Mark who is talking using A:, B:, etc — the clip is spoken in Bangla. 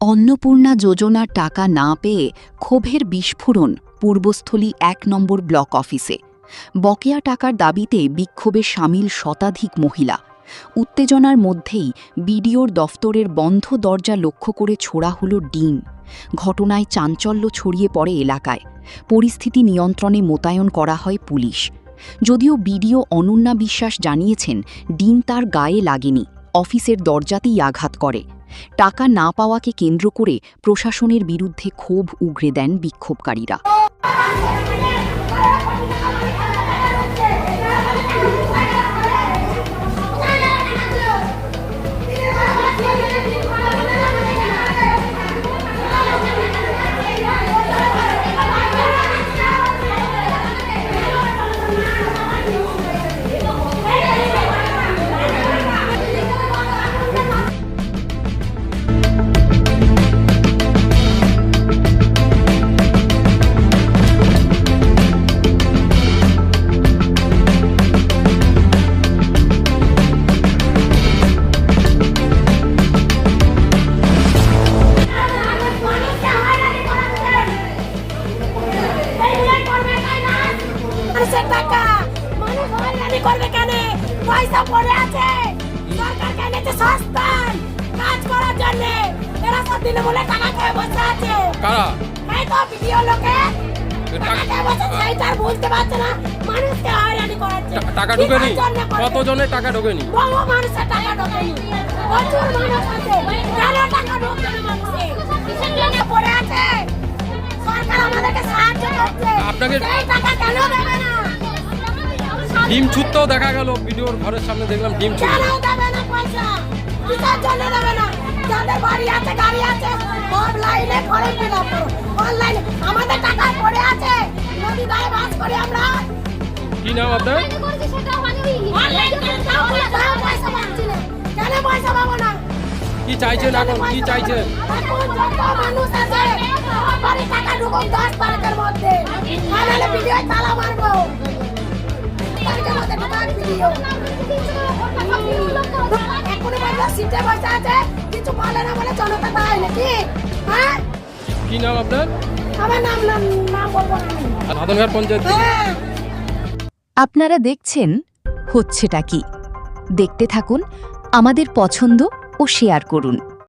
A: অন্নপূর্ণা যোজনার টাকা না পেয়ে ক্ষোভের বিস্ফোরণ পূর্বস্থলী ১ নম্বর ব্লক অফিসে। বকেয়া টাকার দাবিতে বিক্ষোভে সামিল শতাধিক মহিলা। উত্তেজনার মধ্যেই বিডিওর দফতরের বন্ধ দরজা লক্ষ্য করে ছোড়া হল ডিম। ঘটনায় চাঞ্চল্য ছড়িয়ে পড়ে এলাকায়। পরিস্থিতি নিয়ন্ত্রণে মোতায়েন করা হয় পুলিশ। যদিও বিডিও অনন্যা বিশ্বাস জানিয়েছেন, ডিম তার গায়ে লাগেনি, অফিসের দরজাতেই আঘাত করে। টাকা না পাওয়াকে কেন্দ্র করে প্রশাসনের বিরুদ্ধে ক্ষোভ উগরে দেন বিক্ষোভকারীরা।
B: করবে কেন? পয়সা পড়ে আছে, সরকার কেনেছে সস্তান কাজ করার জন্য। এরা সব দিনে বলে টাকা খেয়ে বসে আছে।
C: কারা?
B: এই তো ভিডিও লোকে টাকা খেয়ে বসে, সেইটার বুঝতে পারছে না, মানুষকে হয়রানি করাচ্ছে।
C: টাকা ঢোকেনি? কতজনের টাকা ঢোকেনি?
B: বহু মানুষের টাকা ঢোকেনি, প্রচুর মানুষ আছে। কেন টাকা ঢোকে না মানুষের? পড়ে আছে, সরকার আমাদেরকে সাহায্য করছে,
C: আপনাকে
B: সেই টাকা কেন দেবে না?
C: ডিম ছুটতেও দেখা গেল, ভিডিওর ঘরের সামনে দেখলাম ডিম ছুটতে।
B: কেন দেবে না পয়সা? কিসের জন্য দেবে না? যাদের বাড়ি আছে, গাড়ি আছে, অনলাইনে ফর্ম ফিল আপ করো, অনলাইনে। আমাদের টাকা পড়ে আছে, নদী ধারে বাস করি আমরা।
C: কি নাম আপনার?
B: অনলাইন পয়সা পাচ্ছি না, কেন পয়সা পাবো না?
C: কি চাইছেন এখন? কি চাইছেন?
B: এখন যত মানুষ আছে, বাড়ি টাকা ঢুকুক 10 তারিখের মধ্যে, নাহলে ভিডিও তালা মারবো। তারিখের মধ্যে ঢুকান ভিডিও। এখনো বাজে সিটে বসে আছে, কিছু বলে না বলে জনতা তাই নাকি? হ্যাঁ,
C: কি নাম আপনার?
B: আমার নাম বলবো না আমি।
C: রাধনঘাট পঞ্চায়েত।
B: হ্যাঁ।
A: আপনারা দেখছেন হচ্ছেটা কি? দেখতে থাকুন, আমাদের পছন্দ ও শেয়ার করুন।